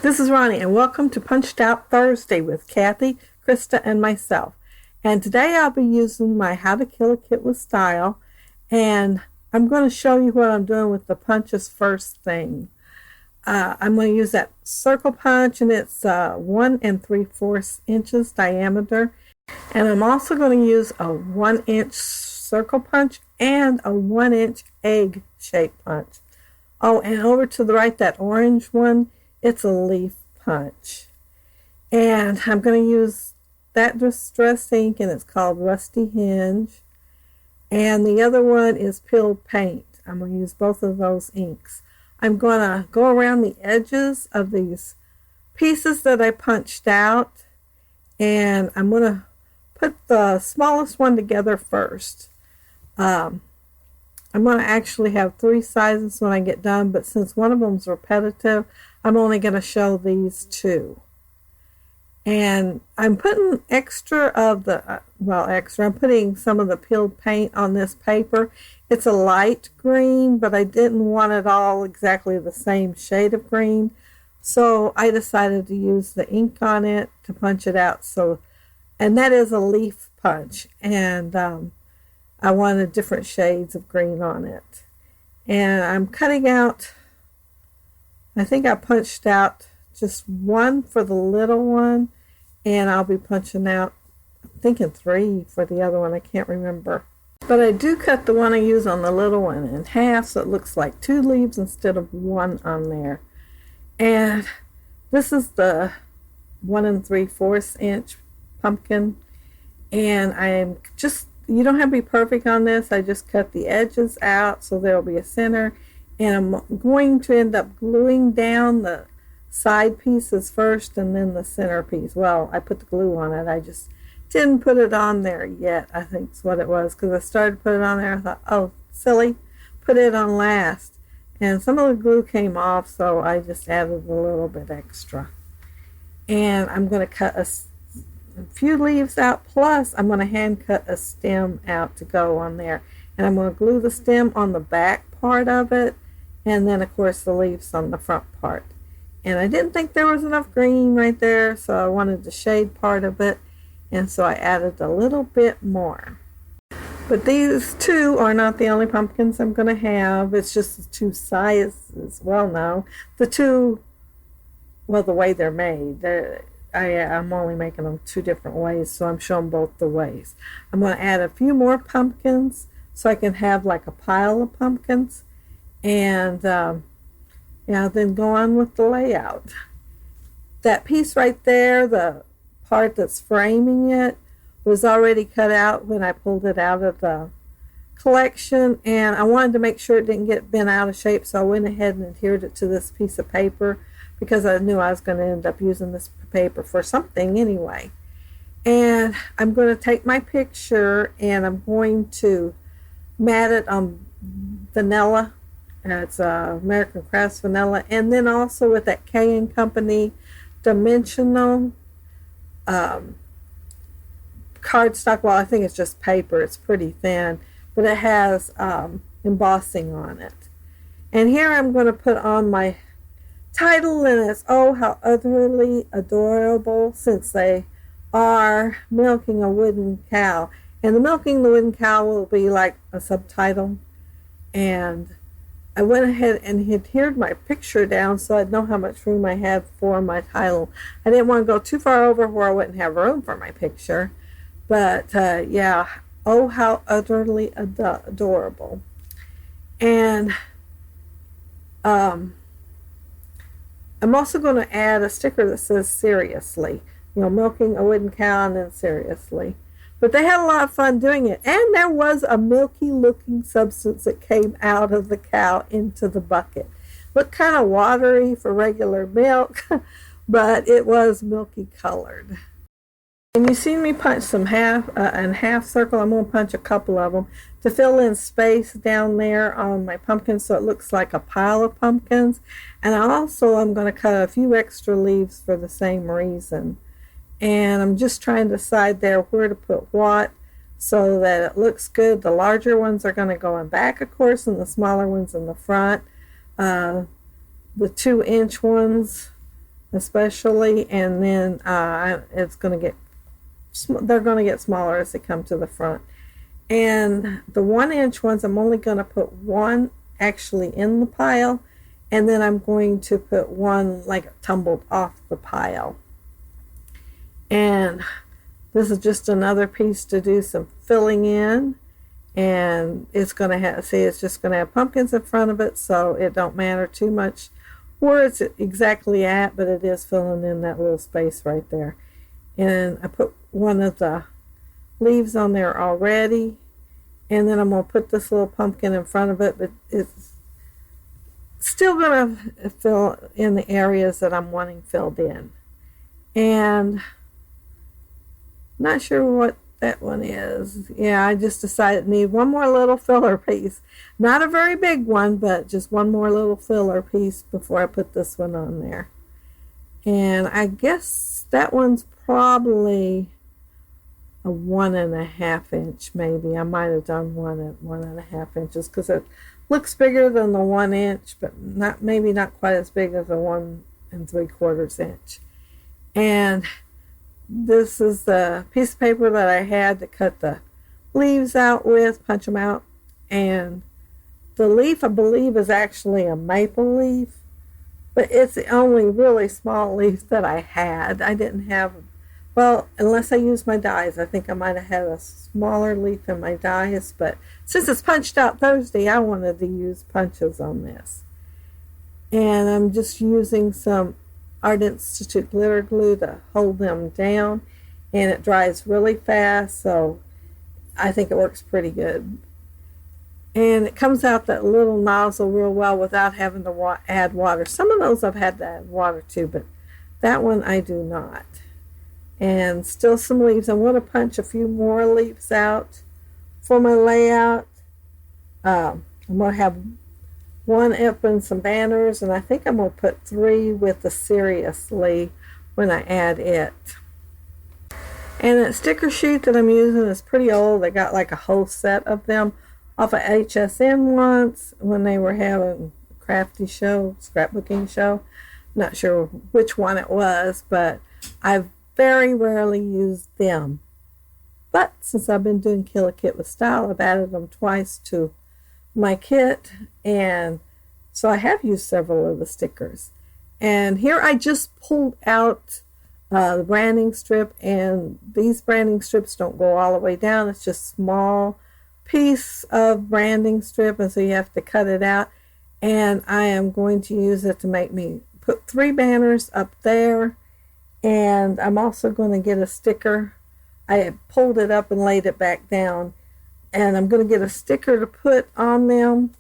This is Ronnie, and welcome to Punched Out Thursday with Kathy, Krista, and myself. And today I'll be using my How to Kill a Kit with Style, and I'm going to show you what I'm doing with the punches first thing. I'm going to use that circle punch, and it's 1 3/4 inches diameter. And I'm also going to use a 1-inch circle punch and a 1-inch egg shaped punch. Oh, and over to the right, that orange one, it's a leaf punch. And I'm going to use that distress ink, and it's called Rusty Hinge. And the other one is Peeled Paint. I'm going to use both of those inks. I'm going to go around the edges of these pieces that I punched out, and I'm going to put the smallest one together first. I'm going to actually have 3 sizes when I get done, but since one of them is repetitive, I'm only going to show these 2. And I'm putting extra of the, I'm putting some of the peeled paint on this paper. It's a light green, but I didn't want it all exactly the same shade of green. So I decided to use the ink on it to punch it out. And that is a leaf punch. And I wanted different shades of green on it. And I'm cutting out, I think I punched out just 1 for the little one, and I'll be punching out, I'm thinking 3 for the other one. I can't remember. But I do cut the one I use on the little one in half, so it looks like 2 leaves instead of 1 on there. And this is the 1 3/4 inch pumpkin. And I'm just, you don't have to be perfect on this. I just cut the edges out so there will be a center. And I'm going to end up gluing down the side pieces first and then the center piece. Well, I put the glue on it. I just didn't put it on there yet, I think is what it was. Because I started to put it on there. I thought, oh, silly, put it on last. And some of the glue came off, so I just added a little bit extra. And I'm going to cut a few leaves out, plus I'm going to hand cut a stem out to go on there. And I'm going to glue the stem on the back part of it, and then of course the leaves on the front part. And I didn't think there was enough green right there, so I wanted to shade part of it, and so I added a little bit more. But these 2 are not the only pumpkins I'm going to have. It's just the 2 sizes. Well, no, the 2, well, the way they're made. I'm only making them 2 different ways, so I'm showing both the ways. I'm going to add a few more pumpkins so I can have like a pile of pumpkins, and then go on with the layout. That piece right there, the part that's framing it, was already cut out when I pulled it out of the collection, and I wanted to make sure it didn't get bent out of shape, so I went ahead and adhered it to this piece of paper because I knew I was going to end up using this paper for something anyway. And I'm going to take my picture and I'm going to mat it on vanilla. It's American Crafts vanilla, and then also with that K & Company dimensional cardstock. Well, I think it's just paper. It's pretty thin, but it has embossing on it. And here I'm going to put on my title, and it's "Oh, How Utterly Adorable," since they are milking a wooden cow. And the milking the wooden cow will be like a subtitle. And I went ahead and adhered my picture down so I'd know how much room I had for my title. I didn't want to go too far over where I wouldn't have room for my picture. But yeah, "Oh, How Utterly Adorable." And I'm also going to add a sticker that says "Seriously." Milking a wooden cow and then seriously. But they had a lot of fun doing it. And there was a milky looking substance that came out of the cow into the bucket. Looked kind of watery for regular milk, but it was milky colored. And you've seen me punch some half circle. I'm going to punch a couple of them to fill in space down there on my pumpkin so it looks like a pile of pumpkins. And I'm going to cut a few extra leaves for the same reason. And I'm just trying to decide there where to put what so that it looks good. The larger ones are going to go in back, of course, and the smaller ones in the front. The 2-inch ones, especially, and then it's going to get they're going to get smaller as they come to the front. And the 1-inch ones, I'm only going to put one actually in the pile, and then I'm going to put one like tumbled off the pile. And this is just another piece to do some filling in, and it's going to have, see, it's just going to have pumpkins in front of it, so it don't matter too much where it's exactly at, but it is filling in that little space right there. And I put one of the leaves on there already, and then I'm going to put this little pumpkin in front of it, but it's still going to fill in the areas that I'm wanting filled in. And not sure what that one is. Yeah, I just decided to need one more little filler piece. Not a very big one, but just one more little filler piece before I put this one on there. And I guess that one's probably a 1.5 inch maybe. I might have done one at 1.5 inches because it looks bigger than the 1 inch, but maybe not quite as big as a 1 3/4 inch. And this is the piece of paper that I had to cut the leaves out with, punch them out. And the leaf, I believe, is actually a maple leaf, but it's the only really small leaf that I had. I didn't have, well, unless I used my dies. I think I might have had a smaller leaf in my dies, but since it's punched out Thursday, I wanted to use punches on this. And I'm just using some Art Institute glitter glue to hold them down, and it dries really fast, so I think it works pretty good. And it comes out that little nozzle real well without having to add water. Some of those I've had to add water to, but that one I do not. And still some leaves. I'm going to punch a few more leaves out for my layout. I'm going to have one up and some banners, and I think I'm going to put 3 with the seriously when I add it. And that sticker sheet that I'm using is pretty old. I got like a whole set of them off of HSN once when they were having a crafty show, scrapbooking show. Not sure which one it was, but I've very rarely used them. But since I've been doing Kill a Kit with Style, I've added them twice to my kit, and so I have used several of the stickers. And here I just pulled out the branding strip, and these branding strips don't go all the way down. It's just a small piece of branding strip, and so you have to cut it out. And I am going to use it to make me put 3 banners up there, and I'm also going to get a sticker. I pulled it up and laid it back down, and I'm going to get a sticker to put on them.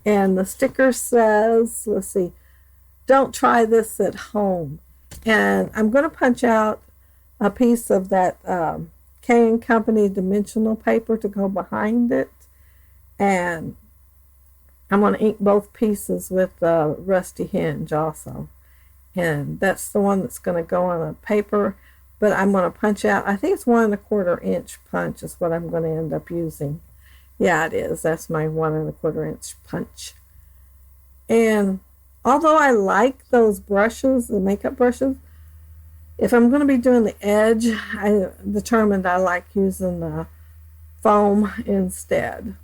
And the sticker says, let's see, don't try this at home. And I'm going to punch out a piece of that K & Company dimensional paper to go behind it. And I'm going to ink both pieces with the rusty hinge also. And that's the one that's going to go on a paper. But I'm going to punch out, I think it's 1 1/4 inch punch is what I'm going to end up using. Yeah, it is. That's my 1 1/4 inch punch. And although I like those brushes, the makeup brushes, if I'm going to be doing the edge, I determined I like using the foam instead.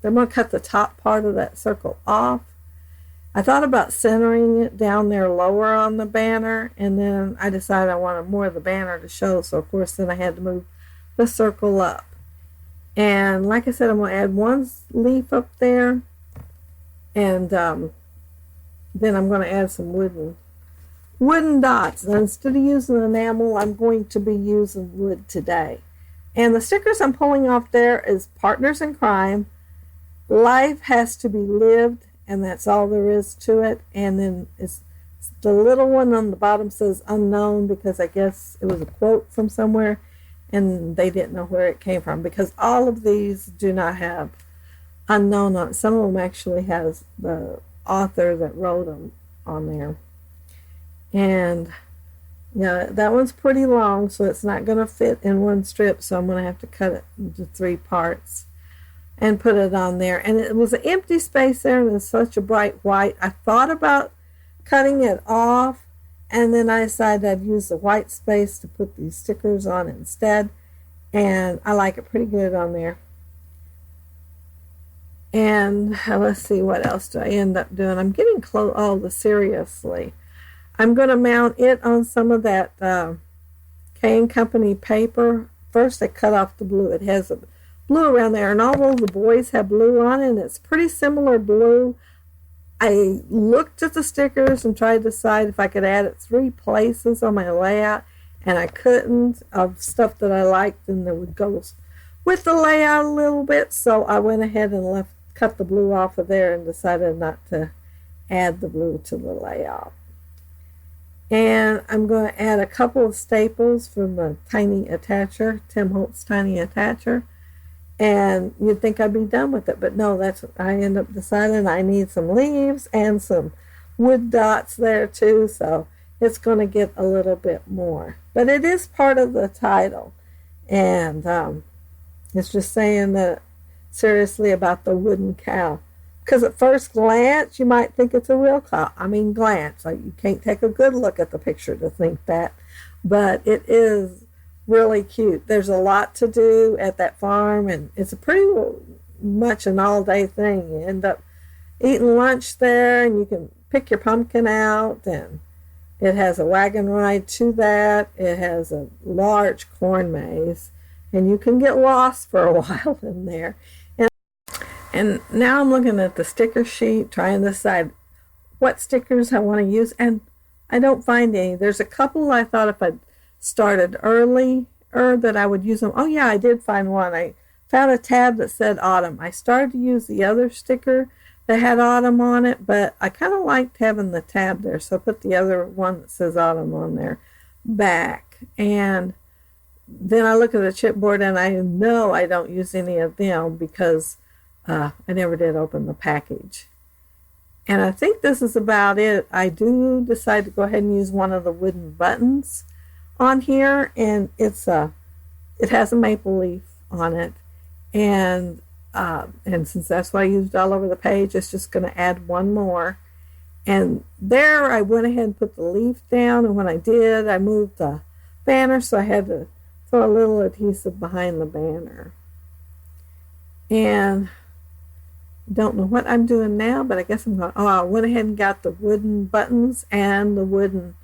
I'm going to cut the top part of that circle off. I thought about centering it down there lower on the banner, and then I decided I wanted more of the banner to show, so of course then I had to move the circle up. And like I said, I'm going to add 1 leaf up there, and then I'm going to add some wooden dots. And instead of using enamel, I'm going to be using wood today. And the stickers I'm pulling off there is Partners in Crime. Life has to be lived, and that's all there is to it. And then it's the little one on the bottom says unknown, because I guess it was a quote from somewhere and they didn't know where it came from, because all of these do not have unknown on it. Some of them actually has the author that wrote them on there. And yeah, that one's pretty long, so it's not going to fit in one strip, so I'm going to have to cut it into 3 parts and put it on there. And it was an empty space there, and it's such a bright white. I thought about cutting it off And then I decided I'd use the white space to put these stickers on instead. And I like it pretty good on there. And let's see, what else do I end up doing? I'm getting close. Oh, seriously. I'm going to mount it on some of that K & Company paper. First, I cut off the blue. It has a blue around there. And although the boys have blue on it, and it's pretty similar blue, I looked at the stickers and tried to decide if I could add it 3 places on my layout. And I couldn't, of stuff that I liked and that would go with the layout a little bit. So I went ahead and cut the blue off of there and decided not to add the blue to the layout. And I'm going to add a couple of staples from the tiny attacher, Tim Holtz tiny attacher. And you'd think I'd be done with it, but no, I end up deciding I need some leaves and some wood dots there too, so it's going to get a little bit more. But it is part of the title, and it's just saying that seriously about the wooden cow. Because at first glance, you might think it's a real cow. I mean, glance. Like, you can't take a good look at the picture to think that. But it is really cute. There's a lot to do at that farm, and it's a pretty much an all-day thing. You end up eating lunch there, and you can pick your pumpkin out, and it has a wagon ride to that. It has a large corn maze, and you can get lost for a while in there. And now I'm looking at the sticker sheet, trying to decide what stickers I want to use, and I don't find any. There's a couple I thought if I'd started earlier that I would use them. Oh yeah, I did find one. I found a tab that said autumn. I started to use the other sticker that had autumn on it, but I kind of liked having the tab there, so I put the other one that says autumn on there back. And then I look at the chipboard, and I know I don't use any of them because I never did open the package. And I think this is about it. I do decide to go ahead and use one of the wooden buttons on here, and it has a maple leaf on it, and since that's what I used all over the page, it's just going to add one more. And there I went ahead and put the leaf down, and when I did, I moved the banner, so I had to throw a little adhesive behind the banner. And don't know what I'm doing now, but I guess I went ahead and got the wooden buttons and the wooden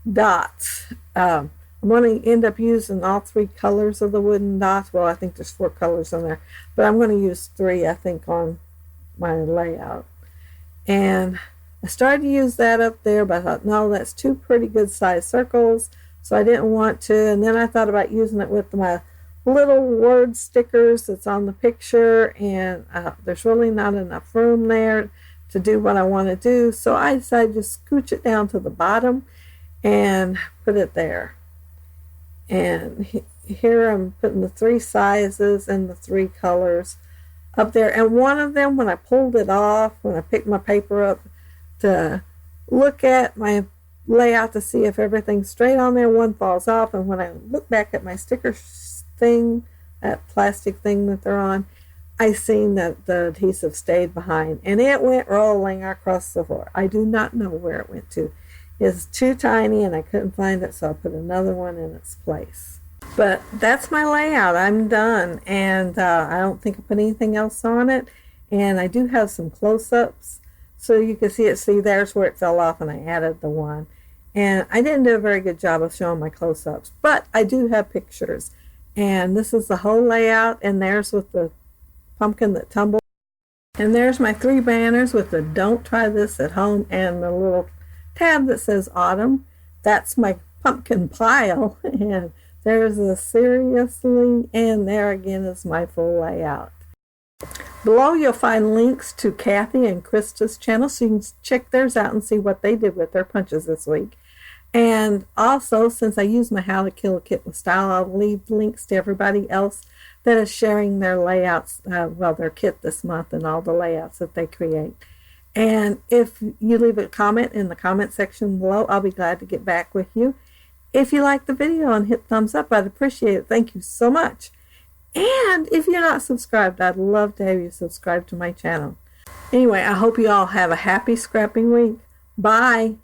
dots. I'm going to end up using all 3 colors of the wooden dots. Well, I think there's 4 colors on there, but I'm going to use 3, I think, on my layout. And I started to use that up there, but I thought, no, that's 2 pretty good sized circles, so I didn't want to. And then I thought about using it with my little word stickers that's on the picture, and there's really not enough room there to do what I want to do, so I decided to scooch it down to the bottom and put it there. And here I'm putting the 3 sizes and the 3 colors up there. And one of them, when I pulled it off, when I picked my paper up to look at my layout to see if everything's straight on there, one falls off. And when I look back at my sticker thing, that plastic thing that they're on, I seen that the adhesive stayed behind, and it went rolling across the floor. I do not know where it went to. It's too tiny, and I couldn't find it, so I put another one in its place. But that's my layout. I'm done, and I don't think I put anything else on it. And I do have some close-ups, so you can see it. See, there's where it fell off, and I added the one. And I didn't do a very good job of showing my close-ups, but I do have pictures. And this is the whole layout, and there's with the pumpkin that tumbled. And there's my 3 banners with the "Don't Try This at Home" and the little tab that says autumn. That's my pumpkin pile. And there's a seriously, and there again is my full layout. Below you'll find links to Kathy and Krista's channel, so you can check theirs out and see what they did with their punches this week. And also, since I use my How to Kill a Kit with Style, I'll leave links to everybody else that is sharing their layouts, their kit this month and all the layouts that they create. And if you leave a comment in the comment section below, I'll be glad to get back with you. If you like the video and hit thumbs up, I'd appreciate it. Thank you so much. And if you're not subscribed, I'd love to have you subscribe to my channel. Anyway, I hope you all have a happy scrapping week. Bye.